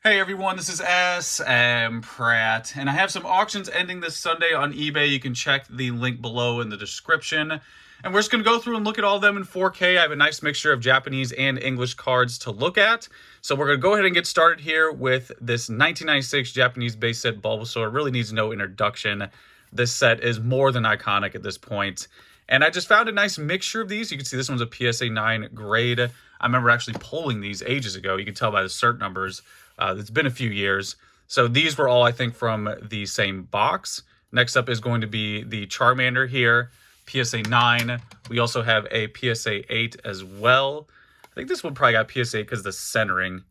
Hey everyone, this is smpratte, and I have some auctions ending this Sunday on eBay. You can check the link below in the description. And we're just going to go through and look at all of them in 4K. I have a nice mixture of Japanese and English cards to look at. So we're going to go ahead and get started here with this 1996 Japanese base set Bulbasaur. It really needs no introduction. This set is more than iconic at this point. And I just found a nice mixture of these. You can see this one's a PSA 9 grade. I remember actually pulling these ages ago. You can tell by the cert numbers. It's been a few years. So these were all, I think, from the same box. Next up is going to be the Charmander here, PSA 9. We also have a PSA 8 as well. I think this one probably got PSA 8 because of the centering.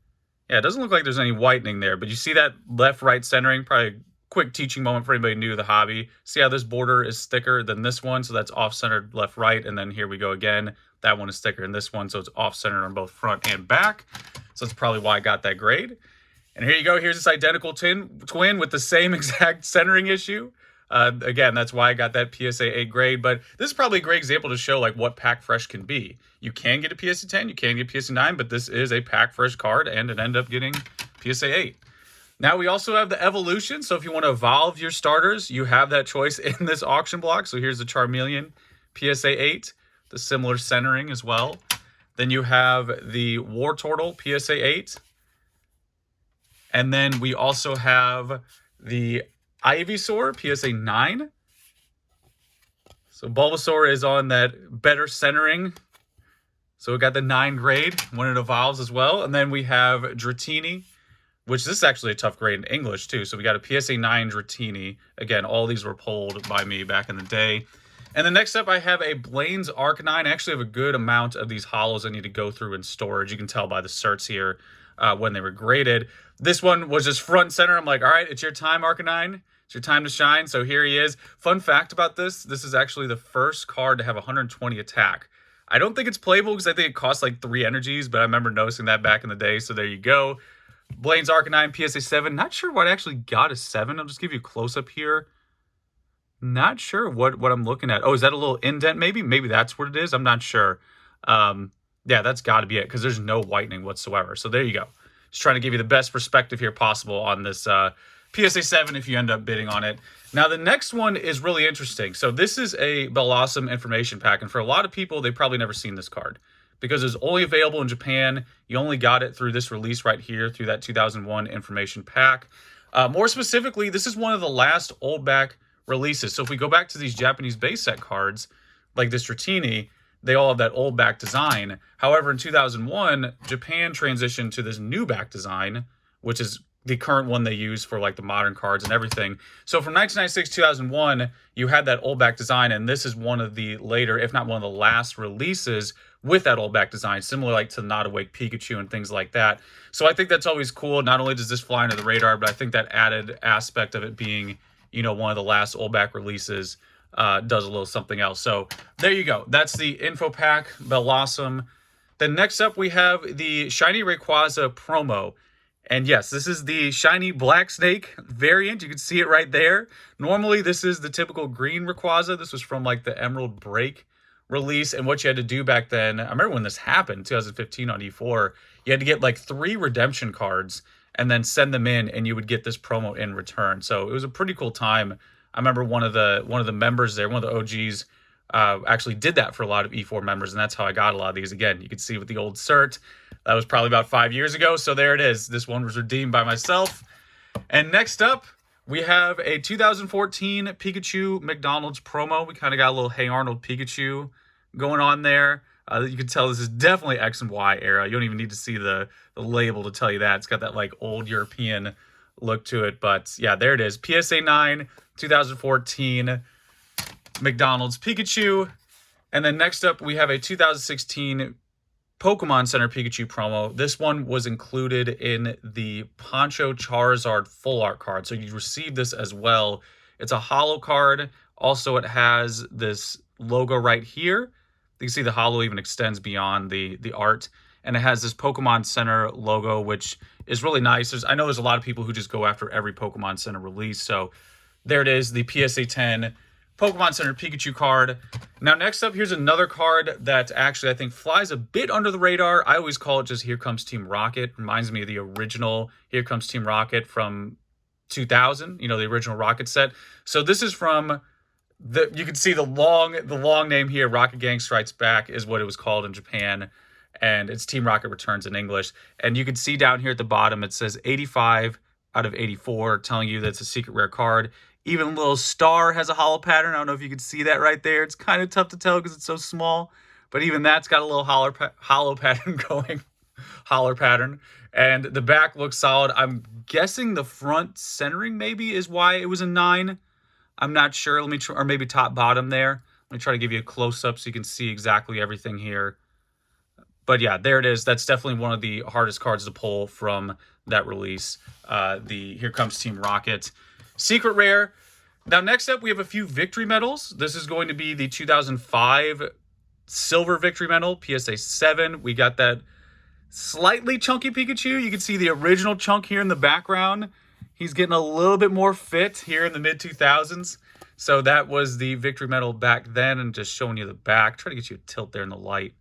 Yeah, it doesn't look like there's any whitening there, but you see that left-right centering? Probably a quick teaching moment for anybody new to the hobby. See how this border is thicker than this one? So that's off-centered left-right, and then here we go again. That one is thicker than this one, so it's off-centered on both front and back. So that's probably why I got that grade. And here you go. Here's this identical twin with the same exact centering issue. Again, that's why I got that PSA 8 grade. But this is probably a great example to show like what Pack Fresh can be. You can get a PSA 10, you can get PSA 9, but this is a Pack Fresh card, and it ended up getting PSA 8. Now we also have the Evolution. So if you want to evolve your starters, you have that choice in this auction block. So here's the Charmeleon PSA 8, the similar centering as well. Then you have the Wartortle PSA 8. And then we also have the Ivysaur PSA 9. So Bulbasaur is on that better centering. So we got the 9 grade when it evolves as well. And then we have Dratini, which this is actually a tough grade in English too. So we got a PSA 9 Dratini. Again, all these were pulled by me back in the day. And then next up, I have a Blaine's Arcanine. I actually have a good amount of these holos I need to go through in storage. You can tell by the certs here when they were graded. This one was just front and center. I'm like, all right, it's your time, Arcanine. It's your time to shine. So here he is. Fun fact about this is actually the first card to have 120 attack. I don't think it's playable because I think it costs like 3 energies, but I remember noticing that back in the day. So there you go. Blaine's Arcanine, PSA 7. Not sure what I actually got a 7. I'll just give you a close-up here. Not sure what I'm looking at. Oh, is that a little indent maybe? Maybe that's what it is. I'm not sure. Yeah, that's got to be it because there's no whitening whatsoever. So there you go. Just trying to give you the best perspective here possible on this PSA 7 if you end up bidding on it. Now, the next one is really interesting. So this is a Bellossom information pack. And for a lot of people, they've probably never seen this card because it's only available in Japan. You only got it through this release right here, through that 2001 information pack. More specifically, this is one of the last old back releases. So if we go back to these Japanese base set cards, like this Dratini, they all have that old back design. However, in 2001, Japan transitioned to this new back design, which is the current one they use for like the modern cards and everything. So from 1996 to 2001, you had that old back design, and this is one of the later, if not one of the last releases with that old back design, similar like to Not Awake Pikachu and things like that. So I think that's always cool. Not only does this fly under the radar, but I think that added aspect of it being, you know, one of the last old back releases does a little something else. So there you go. That's the info pack, Bellossom. Then next up, we have the Shiny Rayquaza promo. And yes, this is the Shiny Black Snake variant. You can see it right there. Normally, this is the typical green Rayquaza. This was from like the Emerald Break release. And what you had to do back then, I remember when this happened, 2015 on E4, you had to get like 3 redemption cards and then send them in, and you would get this promo in return. So it was a pretty cool time. I remember one of the members there, one of the OGs, actually did that for a lot of E4 members, and that's how I got a lot of these. Again, you can see with the old cert, that was probably about 5 years ago, so there it is. This one was redeemed by myself. And next up, we have a 2014 Pikachu McDonald's promo. We kind of got a little Hey Arnold Pikachu going on there. You can tell this is definitely X and Y era. You don't even need to see the label to tell you that. It's got that like old European look to it. But yeah, there it is. PSA 9, 2014, McDonald's Pikachu. And then next up, we have a 2016 Pokemon Center Pikachu promo. This one was included in the Poncho Charizard full art card. So you received this as well. It's a holo card. Also, it has this logo right here. You can see the holo even extends beyond the art. And it has this Pokemon Center logo, which is really nice. I know there's a lot of people who just go after every Pokemon Center release. So there it is, the PSA 10 Pokemon Center Pikachu card. Now, next up, here's another card that actually I think flies a bit under the radar. I always call it just Here Comes Team Rocket. Reminds me of the original Here Comes Team Rocket from 2000, you know, the original Rocket set. So this is from you can see the long name here, Rocket Gang Strikes Back is what it was called in Japan, and it's Team Rocket Returns in English. And you can see down here at the bottom, it says 85 out of 84, telling you that's a secret rare card. Even a little star has a hollow pattern. I don't know if you can see that right there. It's kind of tough to tell because it's so small, but even that's got a little hollow pattern going. Holler pattern. And the back looks solid. I'm guessing the front centering maybe is why it was a 9. I'm not sure. Let me try, or maybe top bottom there. Let me try to give you a close-up so you can see exactly everything here. But yeah, there it is. That's definitely one of the hardest cards to pull from that release. The Here Comes Team Rocket. Secret rare. Now, next up, we have a few victory medals. This is going to be the 2005 Silver Victory Medal, PSA 7. We got that slightly chunky Pikachu. You can see the original chunk here in the background. He's getting a little bit more fit here in the mid-2000s. So that was the victory medal back then, and just showing you the back. Try to get you a tilt there in the light.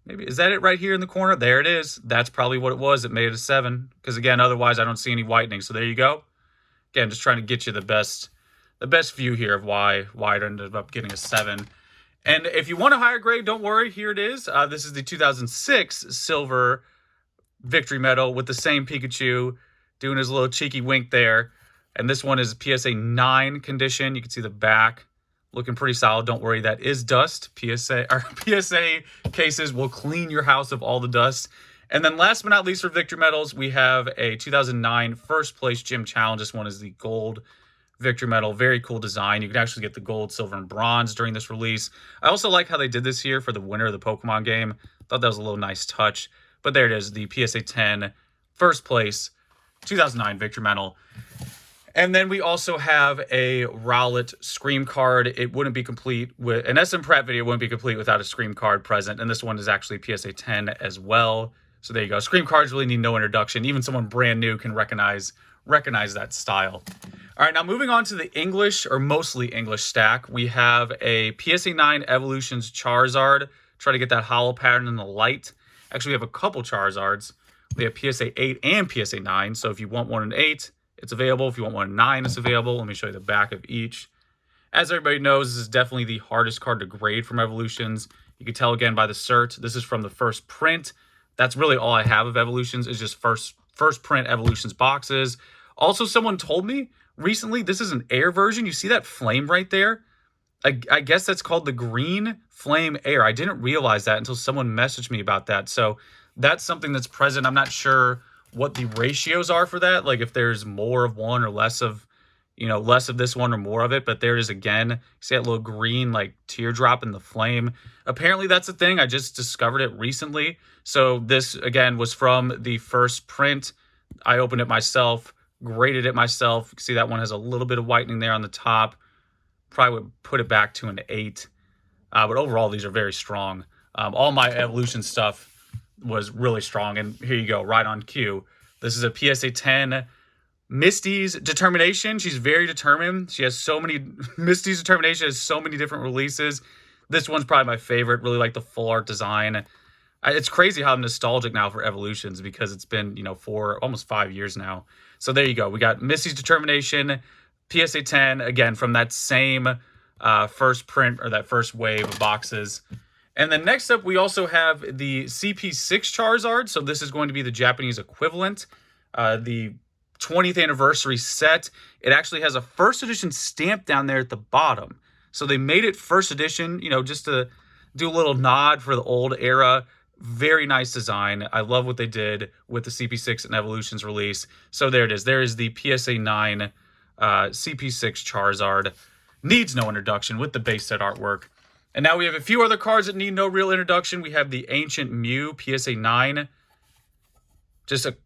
Maybe, is that it right here in the corner? There it is. That's probably what it was. It made it a 7. Because again, otherwise I don't see any whitening. So there you go. Again, just trying to get you the best view here of why it ended up getting a 7. And if you want a higher grade, don't worry. Here it is. This is the 2006 Silver Victory Medal with the same Pikachu doing his little cheeky wink there. And this one is PSA 9 condition. You can see the back looking pretty solid. Don't worry, that is dust. PSA cases will clean your house of all the dust. And then last but not least for victory medals, we have a 2009 First Place Gym Challenge. This one is the gold victory medal. Very cool design. You can actually get the gold, silver, and bronze during this release. I also like how they did this here for the winner of the Pokemon game. Thought that was a little nice touch. But there it is, the PSA 10 First Place 2009 victory medal. And then we also have a Rowlet Scream card. It wouldn't be complete with an smpratte video. Wouldn't be complete without a Scream card present. And this one is actually PSA 10 as well. So there you go. Scream cards really need no introduction. Even someone brand new can recognize that style. All right, now moving on to the English, or mostly English stack, we have a PSA 9 Evolutions Charizard. Try to get that hollow pattern in the light. Actually, we have a couple Charizards. We have PSA 8 and PSA 9. So if you want one in 8, it's available. If you want one in 9, it's available. Let me show you the back of each. As everybody knows, this is definitely the hardest card to grade from Evolutions. You can tell again by the cert. This is from the first print. That's really all I have of Evolutions is just first print Evolutions boxes. Also, someone told me recently this is an air version. You see that flame right there? I guess that's called the Green Flame Air. I didn't realize that until someone messaged me about that. So that's something that's present. I'm not sure what the ratios are for that. Like if there's more of one or less of, less of this one or more of it. But there it is again. You see that little green like teardrop in the flame. Apparently that's a thing. I just discovered it recently. So this again was from the first print. I opened it myself, graded it myself. You can see that one has a little bit of whitening there on the top. Probably would put it back to an 8. But overall, these are very strong. All my Evolution stuff was really strong. And here you go, right on cue. This is a PSA 10 Misty's Determination. She's very determined. She has so many, Misty's Determination has so many different releases. This one's probably my favorite. Really like the full art design. It's crazy how I'm nostalgic now for Evolutions because it's been, for almost 5 years now. So there you go. We got Misty's Determination, PSA 10, again, from that same first print or that first wave of boxes. And then next up, we also have the Cp6 Charizard. So this is going to be the Japanese equivalent. The 20th anniversary set. It actually has a first edition stamp down there at the bottom. So they made it first edition, just to do a little nod for the old era. Very nice design. I love what they did with the CP6 and Evolutions release. So there it is. There is the PSA 9 CP6 Charizard. Needs no introduction with the base set artwork. And now we have a few other cards that need no real introduction. We have the Ancient Mew PSA 9. Just a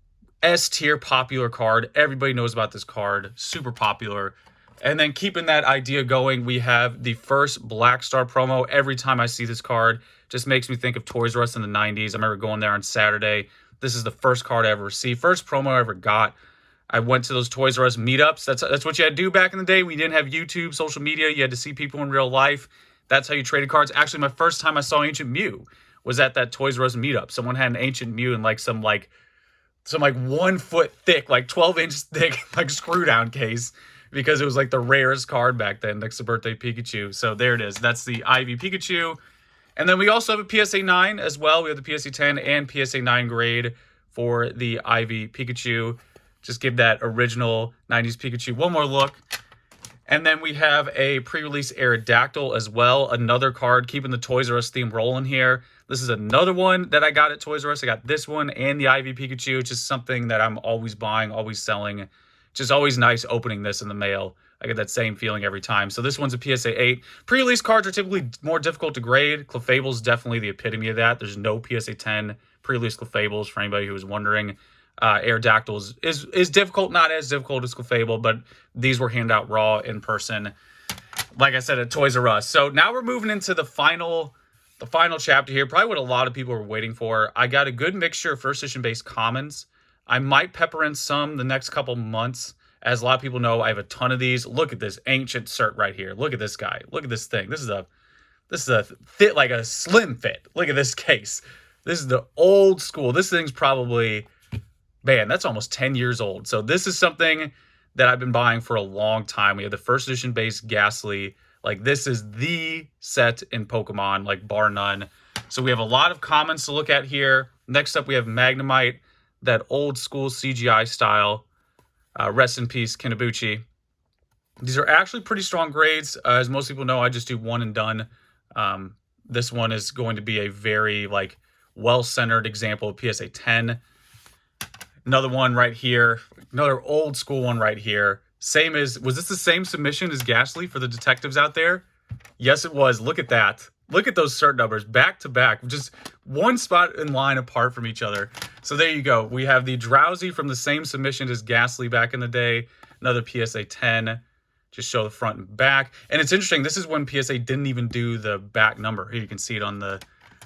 S-tier popular card. Everybody knows about this card. Super popular. And then keeping that idea going, we have the first Black Star promo. Every time I see this card, just makes me think of Toys R Us in the 90s. I remember going there on Saturday. This is the first card I ever received. First promo I ever got. I went to those Toys R Us meetups. That's what you had to do back in the day. We didn't have YouTube, social media. You had to see people in real life. That's how you traded cards. Actually, my first time I saw Ancient Mew was at that Toys R Us meetup. Someone had an Ancient Mew in like some 1 foot thick, like 12-inch thick, like screw down case, because it was like the rarest card back then, next to Birthday Pikachu. So there it is. That's the IV Pikachu. And then we also have a PSA 9 as well. We have the PSA 10 and PSA 9 grade for the IV Pikachu. Just give that original 90s Pikachu one more look. And then we have a pre-release Aerodactyl as well. Another card, keeping the Toys R Us theme rolling here. This is another one that I got at Toys R Us. I got this one and the IV Pikachu. It's just something that I'm always buying, always selling. Just always nice opening this in the mail. I get that same feeling every time. So this one's a PSA 8. Pre-release cards are typically more difficult to grade. Clefable's definitely the epitome of that. There's no PSA 10 pre-release Clefables for anybody who was wondering. Aerodactyl is difficult, not as difficult as Clefable, but these were handed out raw in person, like I said, at Toys R Us. So now we're moving into the final chapter here. Probably what a lot of people were waiting for. I got a good mixture of first edition based commons. I might pepper in some the next couple months. As a lot of people know, I have a ton of these. Look at this ancient cert right here. Look at this guy. Look at this thing. This is a fit, like a slim fit. Look at this case. This is the old school. This thing's probably, man, that's almost 10 years old. So this is something that I've been buying for a long time. We have the first edition base Ghastly. Like, this is the set in Pokemon, like, bar none. So we have a lot of commons to look at here. Next up, we have Magnemite, that old school CGI style. Rest in peace, Kinabuchi. These are actually pretty strong grades. As most people know, I just do one and done. This one is going to be a very, like, well-centered example of PSA 10. Another one right here. Another old school one right here. Same as, was this the same submission as Ghastly for the detectives out there? Yes, it was. Look at that. Look at those cert numbers back to back. Just one spot in line apart from each other. So there you go. We have the Drowsy from the same submission as Ghastly back in the day. Another PSA 10. Just show the front and back. And it's interesting. This is when PSA didn't even do the back number. Here you can see it on the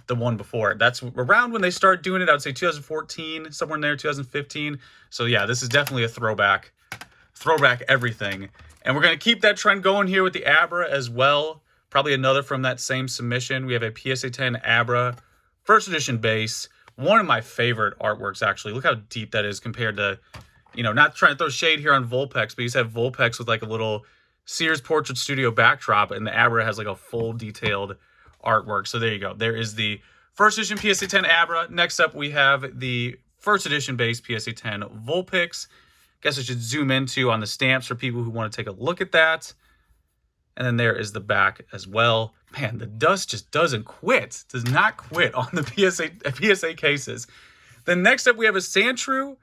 one before. That's around when they started doing it. I would say 2014, somewhere in there, 2015. So yeah, this is definitely a throwback everything. And we're going to keep that trend going here with the Abra as well. Probably another from that same submission. We have a PSA 10 Abra, first edition base. One of my favorite artworks, actually. Look how deep that is compared to, you know, not trying to throw shade here on Vulpix, but you have Vulpix with like a little Sears Portrait Studio backdrop, and the Abra has like a full detailed artwork. So there you go. There is the first edition PSA 10 Abra. Next up, we have the first edition base PSA 10 Vulpix. Guess I should zoom into on the stamps for people who want to take a look at that. And then there is the back as well. Man, the dust just doesn't quit. Does not quit on the PSA cases. Then next up, we have a Santro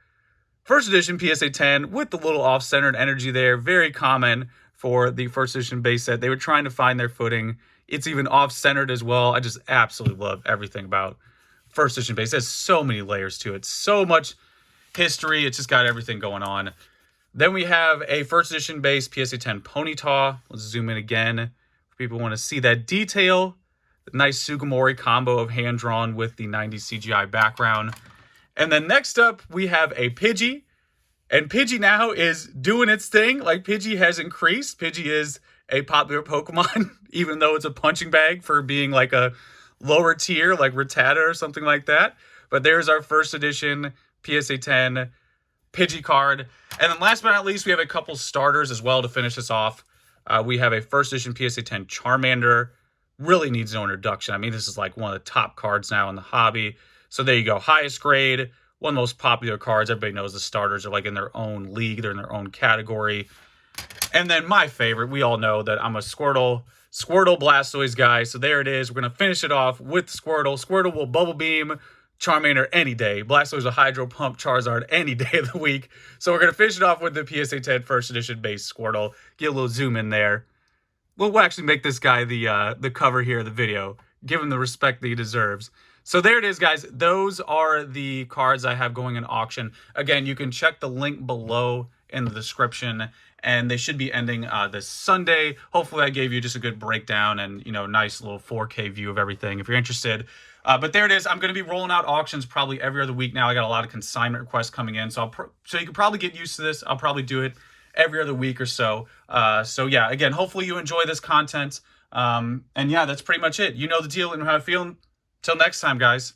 first edition PSA 10 with the little off-centered energy there. Very common for the first edition base set. They were trying to find their footing. It's even off-centered as well. I just absolutely love everything about first edition base. It has so many layers to it. So much history. It's just got everything going on. Then we have a first edition base PSA 10 Ponyta. Let's zoom in again. If people want to see that detail. The nice Sugimori combo of hand-drawn with the 90s CGI background. And then next up, we have a Pidgey. And Pidgey now is doing its thing. Like, Pidgey has increased. Pidgey is a popular Pokemon, even though it's a punching bag for being like a lower tier, like Rattata or something like that. But there's our first edition PSA 10 Pidgey card. And then last but not least, we have a couple starters as well to finish this off. We have a first edition PSA 10 Charmander. Really needs no introduction. I mean, this is like one of the top cards now in the hobby. So there you go. Highest grade, one of the most popular cards. Everybody knows the starters are like in their own league. They're in their own category. And then my favorite, we all know that I'm a Squirtle Blastoise guy. So there it is. We're going to finish it off with Squirtle. Squirtle will Bubble Beam Charmander any day. Blastoise will Hydro Pump Charizard any day of the week. So we're going to finish it off with the PSA 10 first edition base Squirtle. Get a little zoom in there. We'll actually make this guy the cover here of the video. Give him the respect that he deserves. So there it is, guys. Those are the cards I have going in auction. Again, you can check the link below in the description, and they should be ending this Sunday. Hopefully I gave you just a good breakdown and, you know, nice little 4K view of everything. If you're interested, But there it is. I'm going to be rolling out auctions probably every other week now. I got a lot of consignment requests coming in, so so you can probably get used to this. I'll probably do it every other week or so. So yeah, again, hopefully you enjoy this content. And yeah, that's pretty much it. You know the deal and how I feel. Till next time, guys.